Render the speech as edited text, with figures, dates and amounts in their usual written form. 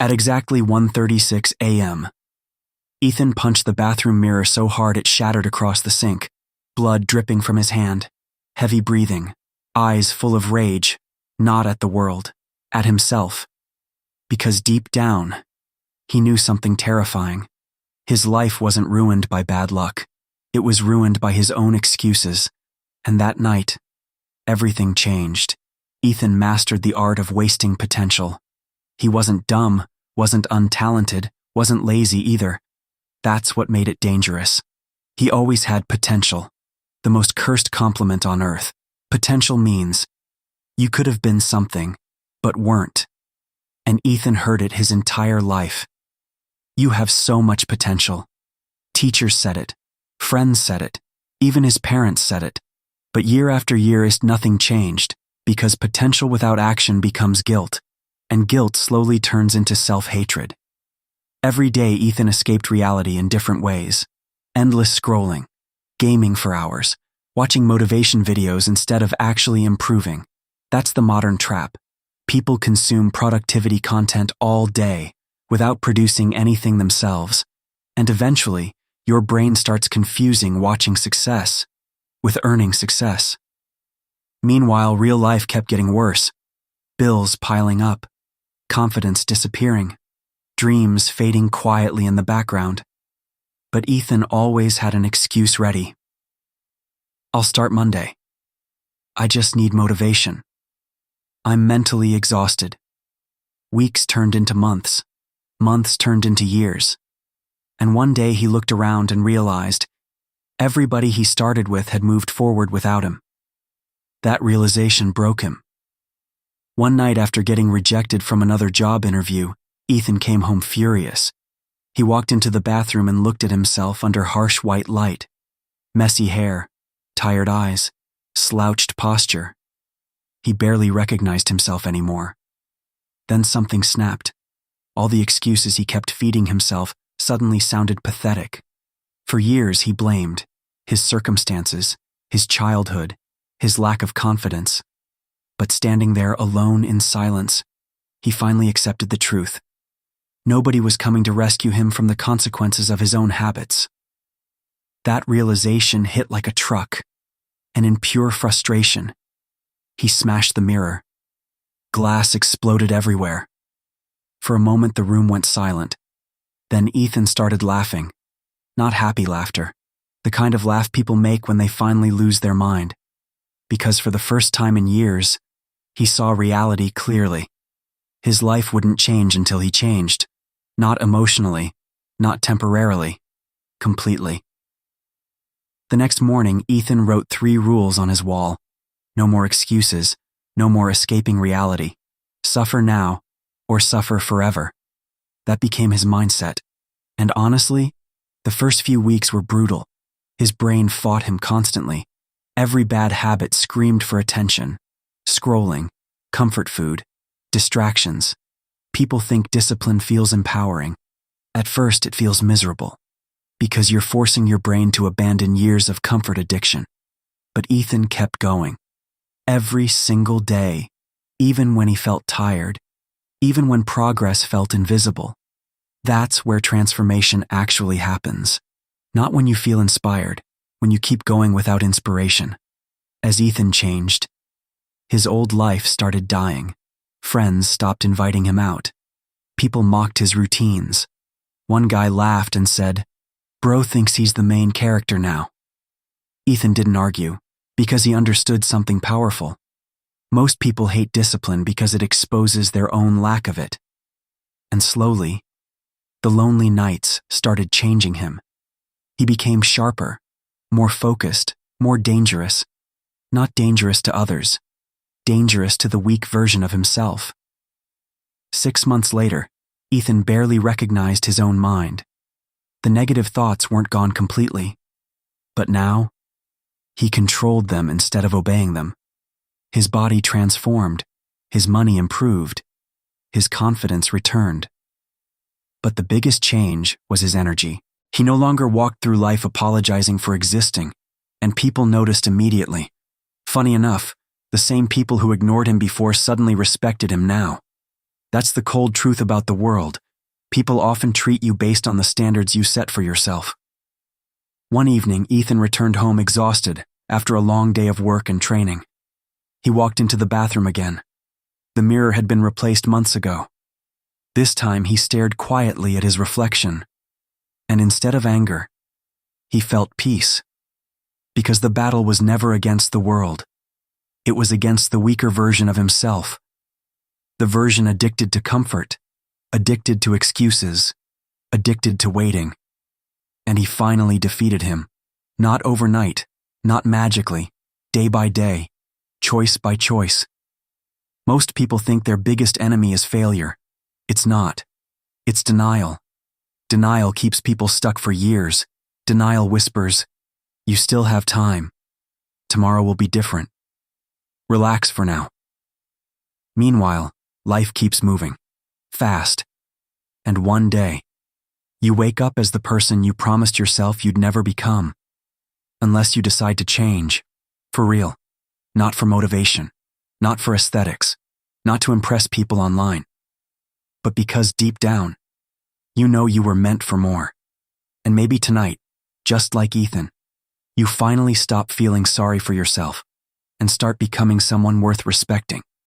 At exactly 1:36 a.m., Ethan punched the bathroom mirror so hard it shattered across the sink, blood dripping from his hand, heavy breathing, eyes full of rage, not at the world, at himself. Because deep down, he knew something terrifying. His life wasn't ruined by bad luck. It was ruined by his own excuses. And that night, everything changed. Ethan mastered the art of wasting potential. He wasn't dumb, wasn't untalented, wasn't lazy either. That's what made it dangerous. He always had potential, the most cursed compliment on earth. Potential means you could have been something, but weren't. And Ethan heard it his entire life. You have so much potential. Teachers said it, friends said it, even his parents said it. But year after year, nothing changed, because potential without action becomes guilt, and guilt slowly turns into self-hatred. Every day, Ethan escaped reality in different ways. Endless scrolling, gaming for hours, watching motivation videos instead of actually improving. That's the modern trap. People consume productivity content all day without producing anything themselves. And eventually, your brain starts confusing watching success with earning success. Meanwhile, real life kept getting worse. Bills piling up, confidence disappearing, dreams fading quietly in the background. But Ethan always had an excuse ready. I'll start Monday. I just need motivation. I'm mentally exhausted. Weeks turned into months. Months turned into years. And one day he looked around and realized everybody he started with had moved forward without him. That realization broke him. One night after getting rejected from another job interview, Ethan came home furious. He walked into the bathroom and looked at himself under harsh white light. Messy hair, tired eyes, slouched posture. He barely recognized himself anymore. Then something snapped. All the excuses he kept feeding himself suddenly sounded pathetic. For years he blamed his circumstances, his childhood, his lack of confidence. But standing there alone in silence, he finally accepted the truth. Nobody was coming to rescue him from the consequences of his own habits. That realization hit like a truck, and in pure frustration, he smashed the mirror. Glass exploded everywhere. For a moment, the room went silent. Then Ethan started laughing. Not happy laughter, the kind of laugh people make when they finally lose their mind. Because for the first time in years, he saw reality clearly. His life wouldn't change until he changed. Not emotionally, not temporarily, completely. The next morning, Ethan wrote 3 rules on his wall. No more excuses, no more escaping reality. Suffer now, or suffer forever. That became his mindset. And honestly, the first few weeks were brutal. His brain fought him constantly. Every bad habit screamed for attention. Scrolling, comfort food, distractions. People think discipline feels empowering. At first, it feels miserable, because you're forcing your brain to abandon years of comfort addiction. But Ethan kept going. Every single day, even when he felt tired, even when progress felt invisible. That's where transformation actually happens. Not when you feel inspired, when you keep going without inspiration. As Ethan changed, his old life started dying. Friends stopped inviting him out. People mocked his routines. One guy laughed and said, "Bro thinks he's the main character now." Ethan didn't argue, because he understood something powerful. Most people hate discipline because it exposes their own lack of it. And slowly, the lonely nights started changing him. He became sharper, more focused, more dangerous. Not dangerous to others, dangerous to the weak version of himself. 6 months later, Ethan barely recognized his own mind. The negative thoughts weren't gone completely. But now, he controlled them instead of obeying them. His body transformed, his money improved, his confidence returned. But the biggest change was his energy. He no longer walked through life apologizing for existing, and people noticed immediately. Funny enough, the same people who ignored him before suddenly respected him now. That's the cold truth about the world. People often treat you based on the standards you set for yourself. One evening, Ethan returned home exhausted after a long day of work and training. He walked into the bathroom again. The mirror had been replaced months ago. This time he stared quietly at his reflection, and instead of anger, he felt peace. Because the battle was never against the world. It was against the weaker version of himself. The version addicted to comfort, addicted to excuses, addicted to waiting. And he finally defeated him. Not overnight, not magically, day by day, choice by choice. Most people think their biggest enemy is failure. It's not. It's denial. Denial keeps people stuck for years. Denial whispers, "You still have time. Tomorrow will be different. Relax for now." Meanwhile, life keeps moving. Fast. And one day, you wake up as the person you promised yourself you'd never become. Unless you decide to change. For real. Not for motivation. Not for aesthetics. Not to impress people online. But because deep down, you know you were meant for more. And maybe tonight, just like Ethan, you finally stop feeling sorry for yourself and start becoming someone worth respecting.